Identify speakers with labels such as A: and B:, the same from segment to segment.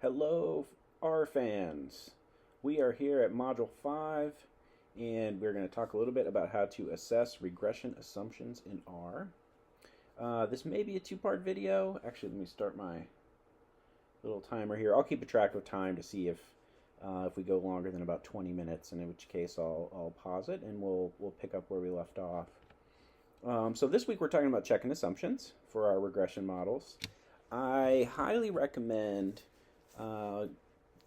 A: Hello, R fans. We are here at Module 5, and we're going to talk a little bit about how to assess regression assumptions in R. This may be a two-part video. Actually, let me start my little timer here. I'll keep a track of time to see if we go longer than about 20 minutes, and in which case I'll pause it and we'll pick up where we left off. So this week we're talking about checking assumptions for our regression models. I highly recommend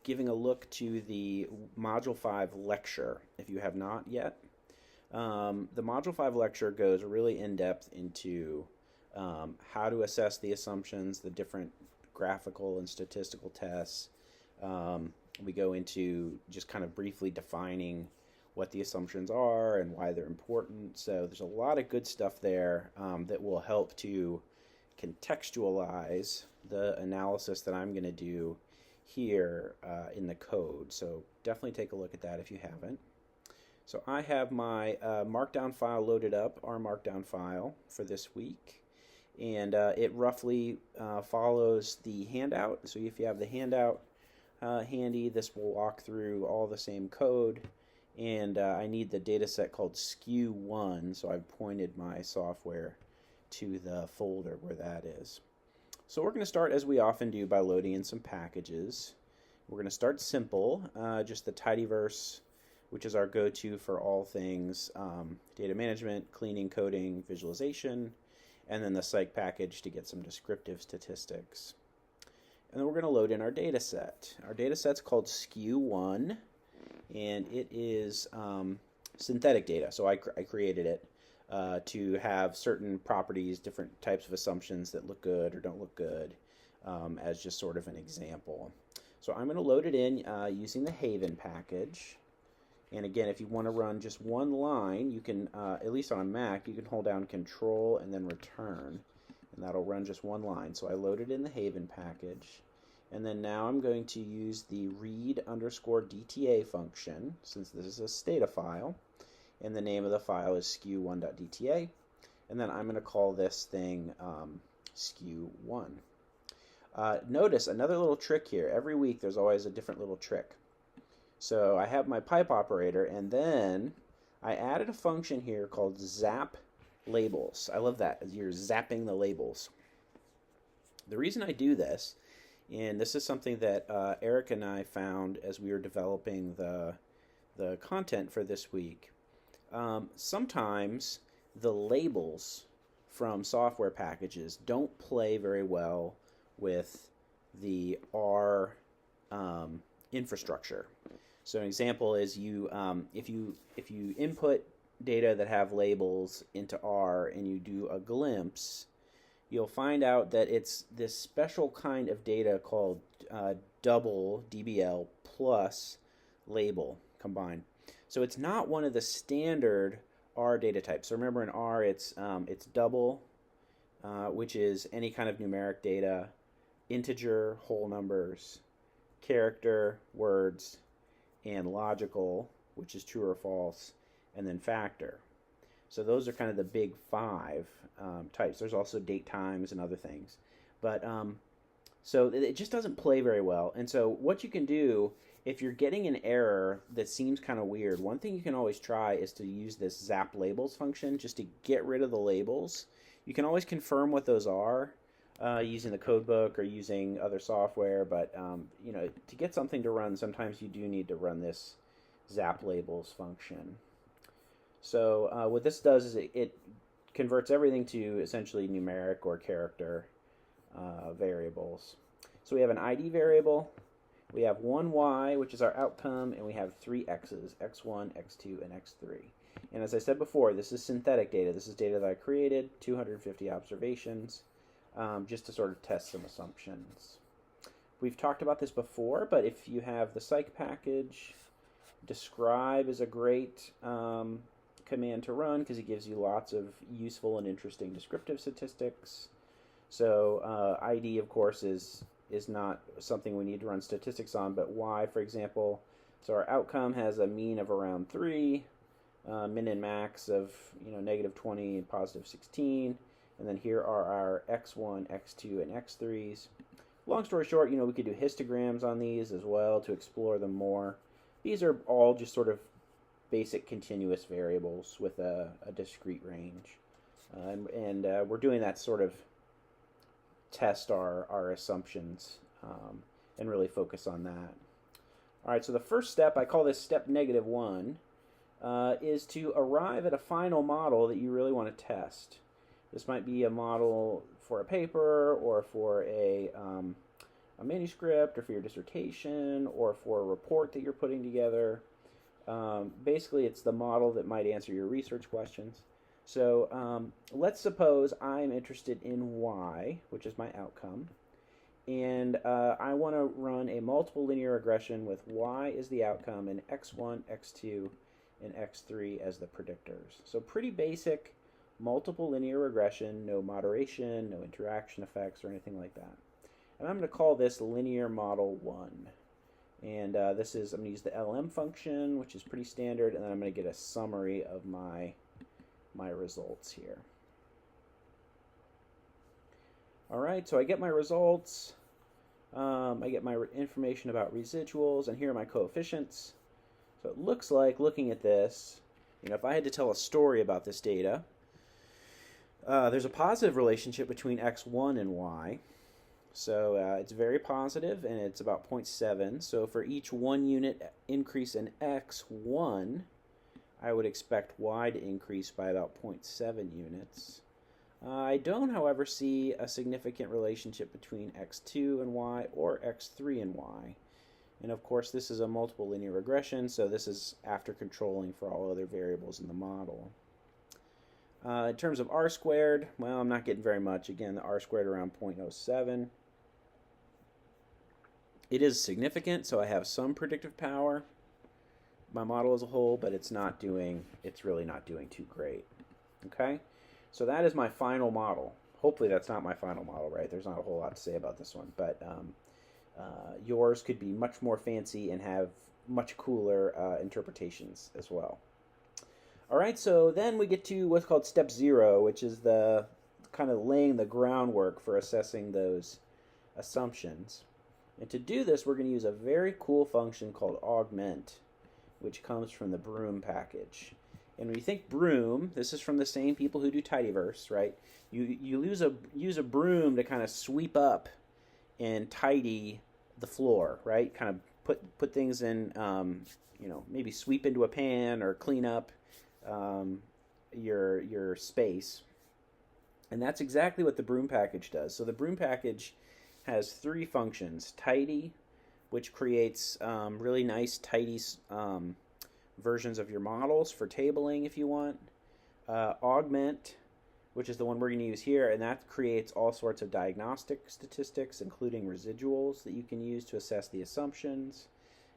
A: giving a look to the Module 5 lecture if you have not yet. The Module 5 lecture goes really in-depth into how to assess the assumptions, the different graphical and statistical tests. We go into just kind of briefly defining what the assumptions are and why they're important. So there's a lot of good stuff there that will help to contextualize the analysis that I'm going to do here in the code. So definitely take a look at that if you haven't. So I have my markdown file loaded up, our markdown file for this week. And it roughly follows the handout. So if you have the handout handy, this will walk through all the same code. And I need the data set called SKU1, so I've pointed my software to the folder where that is. So we're going to start, as we often do, by loading in some packages. We're going to start simple, just the tidyverse, which is our go-to for all things data management, cleaning, coding, visualization, and then the psych package to get some descriptive statistics. And then we're going to load in our data set. Our data set's called SKU1, and it is synthetic data. So I created it to have certain properties, different types of assumptions that look good or don't look good, as just sort of an example. So I'm going to load it in using the Haven package. And again, if you want to run just one line, you can, at least on a Mac, you can hold down Control and then Return, and that'll run just one line. So I loaded in the Haven package. And then now I'm going to use the read_DTA function, since this is a stata file, and the name of the file is skew1.dta, and then I'm going to call this thing skew1. Notice another little trick here. Every week there's always a different little trick. So I have my pipe operator, and then I added a function here called zap labels. I love that. You're zapping the labels. The reason I do this, and this is something that Eric and I found as we were developing the content for this week. Sometimes the labels from software packages don't play very well with the R infrastructure. So an example is if you input data that have labels into R and you do a glimpse, you'll find out that it's this special kind of data called double DBL plus label combined. So it's not one of the standard R data types. So remember, in R it's double, which is any kind of numeric data, integer, whole numbers, character, words, and logical, which is true or false, and then factor. So those are kind of the big five types. There's also date times and other things. But so it just doesn't play very well. And so what you can do, if you're getting an error that seems kind of weird, one thing you can always try is to use this zap labels function just to get rid of the labels. You can always confirm what those are using the codebook or using other software. But to get something to run, sometimes you do need to run this zap labels function. So what this does is it converts everything to essentially numeric or character variables. So we have an ID variable, we have one Y, which is our outcome, and we have three X's, X1, X2, and X3. And as I said before, this is synthetic data. This is data that I created, 250 observations, just to sort of test some assumptions. We've talked about this before, but if you have the psych package, describe is a great command to run because it gives you lots of useful and interesting descriptive statistics. So ID, of course, is not something we need to run statistics on, but Y, for example. So our outcome has a mean of around 3, min and max of -20 and +16, and then here are our X1, X2, and X3s. long story short, we could do histograms on these as well to explore them more. These are all just sort of basic continuous variables with a discrete range. And we're doing that sort of test our assumptions and really focus on that. All right, so the first step, I call this step -1, is to arrive at a final model that you really want to test. This might be a model for a paper or for a manuscript or for your dissertation or for a report that you're putting together. Basically, it's the model that might answer your research questions. So let's suppose I'm interested in y, which is my outcome, and I want to run a multiple linear regression with y as the outcome and x1, x2, and x3 as the predictors. So pretty basic multiple linear regression, no moderation, no interaction effects, or anything like that. And I'm going to call this linear model 1. And I'm going to use the LM function, which is pretty standard, and then I'm going to get a summary of my results here. All right, so I get my results. I get my information about residuals, and here are my coefficients. So it looks like, looking at this, if I had to tell a story about this data, there's a positive relationship between x1 and y. So it's very positive, and it's about 0.7. So for each 1 unit increase in x1, I would expect y to increase by about 0.7 units. I don't, however, see a significant relationship between x2 and y or x3 and y. And of course, this is a multiple linear regression, so this is after controlling for all other variables in the model. In terms of r squared, well, I'm not getting very much. Again, the r squared around 0.07. It is significant, so I have some predictive power, my model as a whole, but it's really not doing too great. Okay, so that is my final model. Hopefully that's not my final model, right? There's not a whole lot to say about this one, but yours could be much more fancy and have much cooler interpretations as well. All right, so then we get to what's called step 0, which is the kind of laying the groundwork for assessing those assumptions. And to do this, we're going to use a very cool function called augment, which comes from the Broom package. And when you think broom, this is from the same people who do tidyverse, right? You use a broom to kind of sweep up and tidy the floor, right? Kind of put things in, maybe sweep into a pan or clean up your space. And that's exactly what the Broom package does. So the Broom package has 3 functions: tidy, which creates really nice tidy versions of your models for tabling if you want; augment, which is the one we're going to use here, and that creates all sorts of diagnostic statistics, including residuals that you can use to assess the assumptions;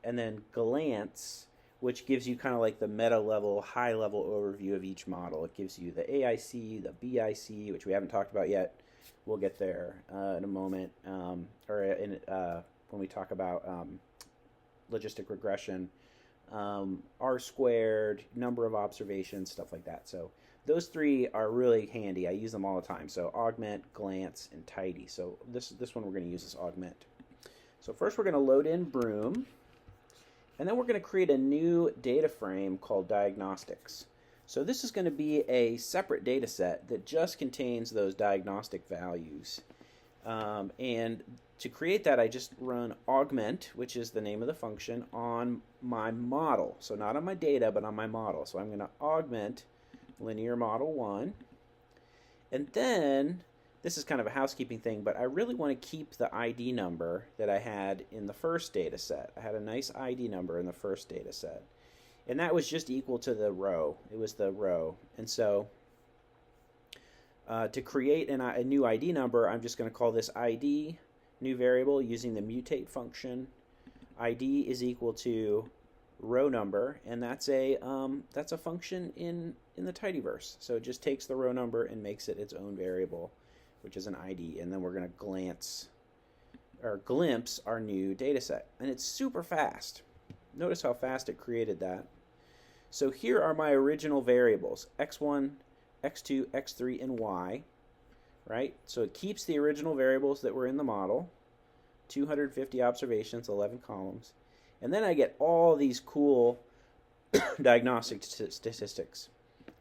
A: and then glance, which gives you kind of like the meta-level, high-level overview of each model. It gives you the AIC, the BIC, which we haven't talked about yet. We'll get there in a moment, when we talk about logistic regression, R squared, number of observations, stuff like that. So those 3 are really handy. I use them all the time. So augment, glance, and tidy. So this one we're going to use is augment. So first we're going to load in Broom, and then we're going to create a new data frame called diagnostics. So this is going to be a separate data set that just contains those diagnostic values. And to create that, I just run augment, which is the name of the function, on my model. So not on my data, but on my model. So I'm going to augment linear model 1. And then, this is kind of a housekeeping thing, but I really want to keep the ID number that I had in the first data set. I had a nice ID number in the first data set. And that was just equal to the row. It was the row. And so to create a new ID number, I'm just going to call this ID, new variable, using the mutate function. ID is equal to row number, and that's a function in the tidyverse. So it just takes the row number and makes it its own variable, which is an ID. And then we're going to glimpse our new data set. And it's super fast. Notice how fast it created that. So here are my original variables: x1, x2, x3, and y, right? So it keeps the original variables that were in the model. 250 observations, 11 columns. And then I get all these cool diagnostic statistics.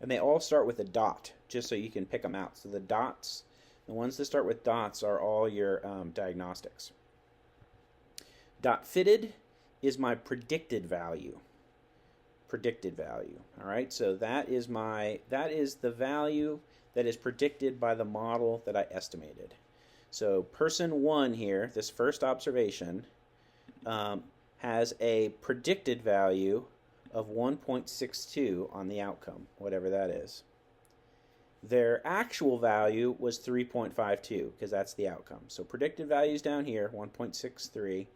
A: And they all start with a dot, just so you can pick them out. So the dots, the ones that start with dots are all your diagnostics. Dot fitted is my predicted value. Predicted value. All right, so that is the value that is predicted by the model that I estimated. So person 1 here, this first observation, has a predicted value of 1.62 on the outcome, whatever that is. Their actual value was 3.52 because that's the outcome. So predicted value is down here, 1.63.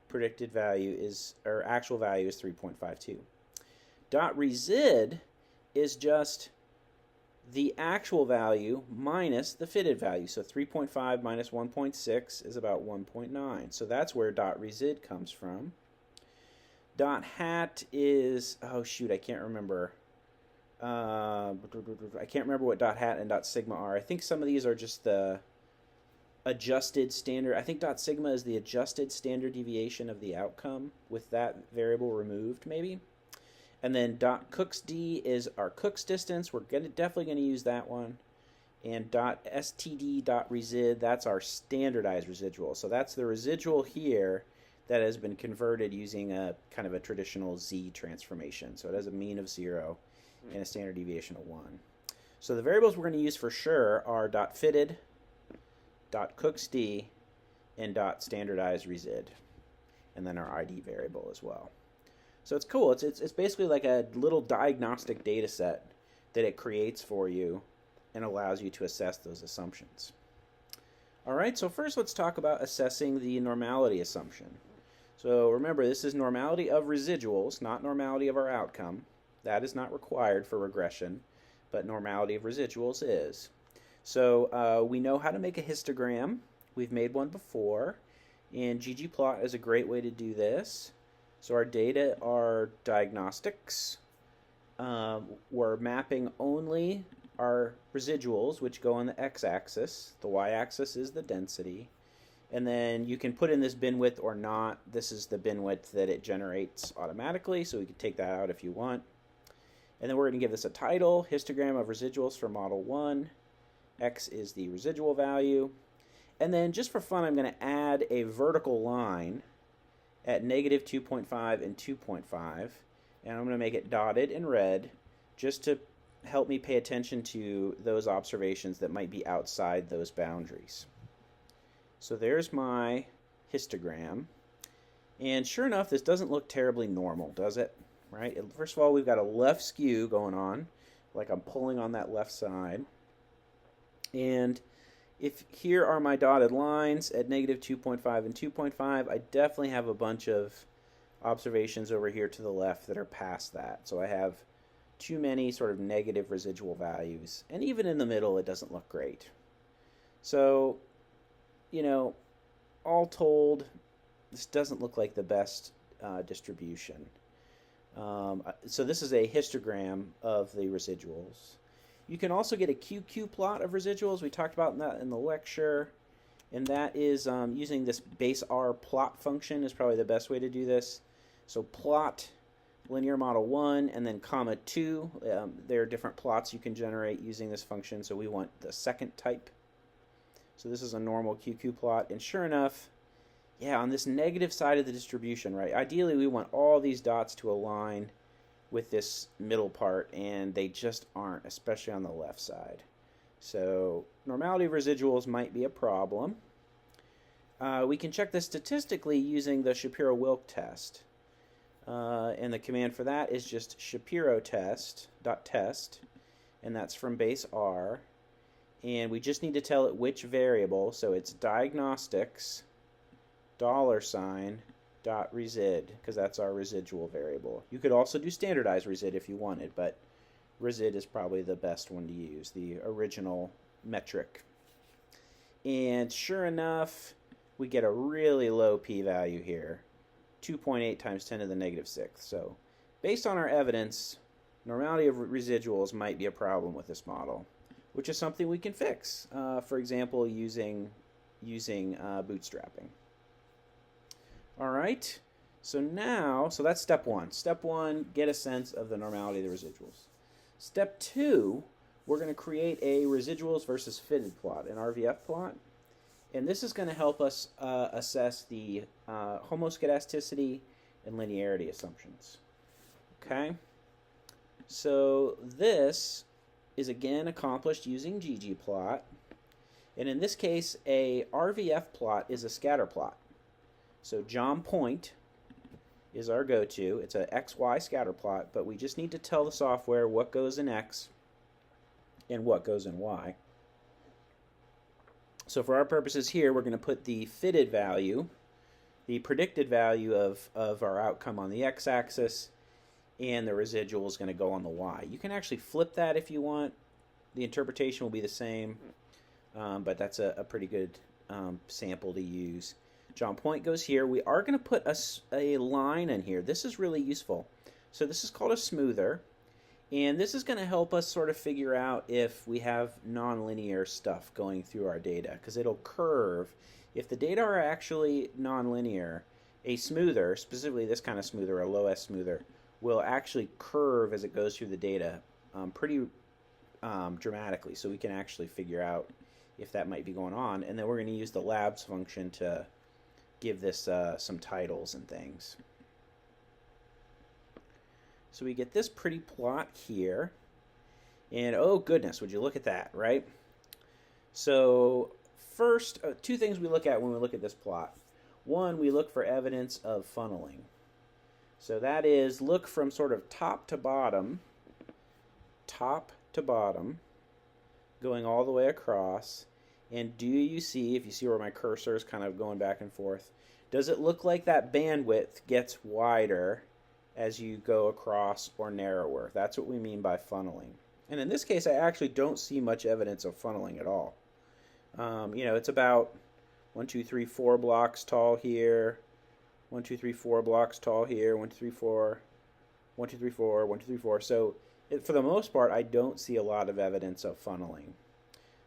A: Predicted value is, or actual value is 3.52. Dot resid is just the actual value minus the fitted value. So 3.5 minus 1.6 is about 1.9. So that's where dot resid comes from. Dot hat is, oh shoot, I can't remember. I can't remember what dot hat and dot sigma are. I think some of these are just the adjusted standard. I think dot sigma is the adjusted standard deviation of the outcome with that variable removed, maybe. And then dot cooks d is our cooks distance. We're definitely going to use that one. And dot std dot resid, that's our standardized residual. So that's the residual here that has been converted using a kind of a traditional z transformation. So it has a mean of 0 and a standard deviation of 1. So the variables we're going to use for sure are dot fitted, dot cooks d, and dot standardized resid, and then our ID variable as well. So it's cool. It's basically like a little diagnostic data set that it creates for you and allows you to assess those assumptions. All right, so first let's talk about assessing the normality assumption. So remember, this is normality of residuals, not normality of our outcome. That is not required for regression, but normality of residuals is. So we know how to make a histogram. We've made one before, and ggplot is a great way to do this. So our data are diagnostics. We're mapping only our residuals, which go on the x-axis. The y-axis is the density. And then you can put in this bin width or not. This is the bin width that it generates automatically, so we can take that out if you want. And then we're going to give this a title, histogram of residuals for model 1. X is the residual value. And then just for fun, I'm going to add a vertical line at negative 2.5 and 2.5. And I'm going to make it dotted in red just to help me pay attention to those observations that might be outside those boundaries. So there's my histogram. And sure enough, this doesn't look terribly normal, does it? Right? First of all, we've got a left skew going on, like I'm pulling on that left side. And if here are my dotted lines at negative 2.5 and 2.5, I definitely have a bunch of observations over here to the left that are past that. So I have too many sort of negative residual values. And even in the middle, it doesn't look great. So, you know, all told, this doesn't look like the best distribution. So this is a histogram of the residuals. You can also get a QQ plot of residuals. We talked about that in the lecture. And that is using this base R plot function is probably the best way to do this. So plot linear model 1 and then comma 2. There are different plots you can generate using this function. So we want the second type. So this is a normal QQ plot. And sure enough, yeah, on this negative side of the distribution, right? Ideally, we want all these dots to align with this middle part, and they just aren't, especially on the left side. So normality of residuals might be a problem. We can check this statistically using the Shapiro-Wilk test. And the command for that is just Shapiro test.test, and that's from base R. And we just need to tell it which variable, so it's diagnostics $sign dot resid, because that's our residual variable. You could also do standardized resid if you wanted, but resid is probably the best one to use, the original metric. And sure enough, we get a really low p-value here, 2.8 times 10 to the negative 6th. So based on our evidence, normality of residuals might be a problem with this model, which is something we can fix, for example, using bootstrapping. All right. So that's step one. Step one, get a sense of the normality of the residuals. Step two, we're going to create a residuals versus fitted plot, an RVF plot. And this is going to help us assess the homoskedasticity and linearity assumptions. Okay? So this is again accomplished using ggplot. And in this case, a RVF plot is a scatter plot. So John point is our go-to. It's a XY scatter plot, but we just need to tell the software what goes in X and what goes in Y. So for our purposes here, we're going to put the fitted value, the predicted value of our outcome on the x-axis, and the residual is going to go on the y. You can actually flip that if you want. The interpretation will be the same, but that's a pretty good sample to use. John point goes here. We are going to put a line in here. This is really useful. So this is called a smoother. And this is going to help us sort of figure out if we have nonlinear stuff going through our data, because it'll curve. If the data are actually nonlinear, a smoother, specifically this kind of smoother, a low S smoother, will actually curve as it goes through the data pretty dramatically. So we can actually figure out if that might be going on. And then we're going to use the labs function to give this some titles and things. So we get this pretty plot here. And oh goodness, would you look at that, right? So first, two things we look at when we look at this plot. One, we look for evidence of funneling. So that is, look from sort of top to bottom, going all the way across. And do you see, if you see where my cursor is kind of going back and forth, does it look like that bandwidth gets wider as you go across or narrower? That's what we mean by funneling. And in this case, I actually don't see much evidence of funneling at all. It's about 1, 2, 3, 4 blocks tall here, 1, 2, 3, 4 blocks tall here, 1, 2, 3, 4, 1, 2, 3, 4, 1, 2, 3, 4. So for the most part, I don't see a lot of evidence of funneling.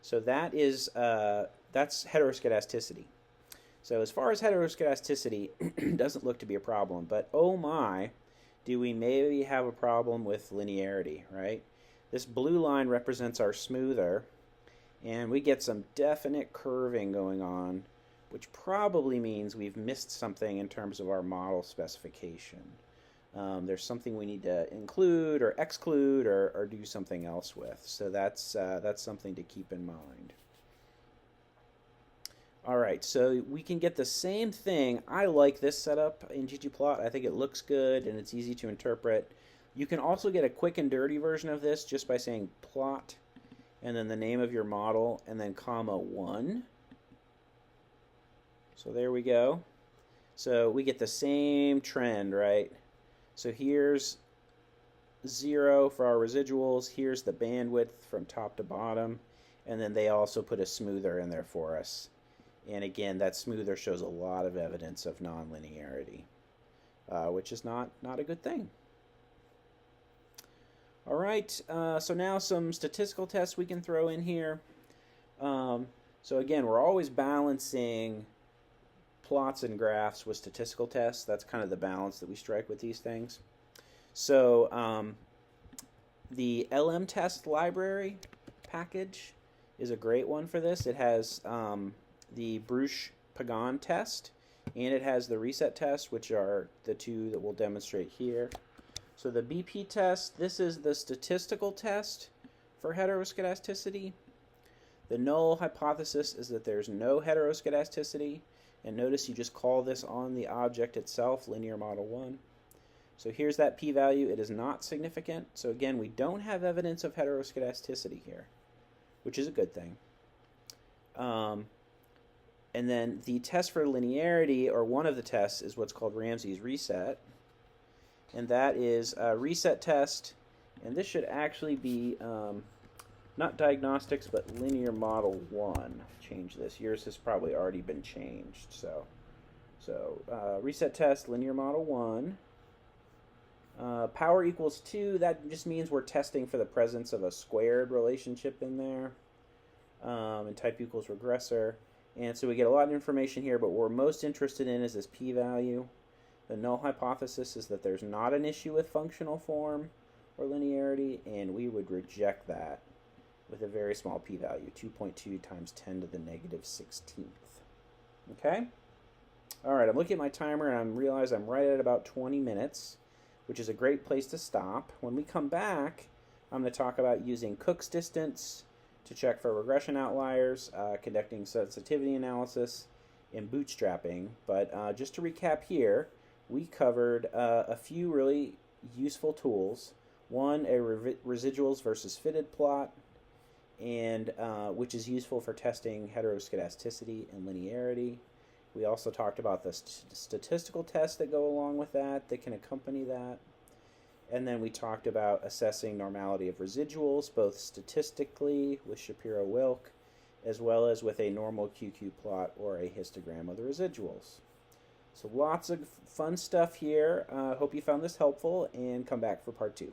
A: So that's heteroskedasticity. So as far as heteroskedasticity, it doesn't look to be a problem. But oh my, do we maybe have a problem with linearity, right? This blue line represents our smoother, and we get some definite curving going on, which probably means we've missed something in terms of our model specification. There's something we need to include or exclude or do something else with. So that's something to keep in mind. All right, so we can get the same thing. I like this setup in ggplot. I think it looks good and it's easy to interpret. You can also get a quick and dirty version of this just by saying plot and then the name of your model and then comma 1. So there we go. So we get the same trend, right? So here's 0 for our residuals. Here's the bandwidth from top to bottom. And then they also put a smoother in there for us. And again, that smoother shows a lot of evidence of nonlinearity, which is not a good thing. All right, so now some statistical tests we can throw in here. So again, we're always balancing plots and graphs with statistical tests. That's kind of the balance that we strike with these things. So the LM test library package is a great one for this. It has the Bruch-Pagan test, and it has the reset test, which are the two that we'll demonstrate here. So the BP test, this is the statistical test for heteroskedasticity. The null hypothesis is that there's no heteroskedasticity, and notice you just call this on the object itself, linear model 1. So here's that p-value. It is not significant. So again, we don't have evidence of heteroskedasticity here, which is a good thing. And then the test for linearity, or one of the tests, is what's called Ramsey's reset. And that is a reset test. And this should actually be not diagnostics, but linear model 1. Change this. Yours has probably already been changed. So reset test, linear model 1. Power equals 2. That just means we're testing for the presence of a squared relationship in there. And type equals regressor. And so we get a lot of information here, but what we're most interested in is this p-value. The null hypothesis is that there's not an issue with functional form or linearity, and we would reject that with a very small p-value, 2.2 times 10 to the negative 16th. Okay? All right, I'm looking at my timer, and I realize I'm right at about 20 minutes, which is a great place to stop. When we come back, I'm going to talk about using Cook's distance to check for regression outliers, conducting sensitivity analysis, and bootstrapping. But just to recap here, we covered a few really useful tools. One, a residuals versus fitted plot, and which is useful for testing homoskedasticity and linearity. We also talked about the statistical tests that go along with that can accompany that. And then we talked about assessing normality of residuals, both statistically with Shapiro-Wilk, as well as with a normal QQ plot or a histogram of the residuals. So lots of fun stuff here. Hope you found this helpful, and come back for part 2.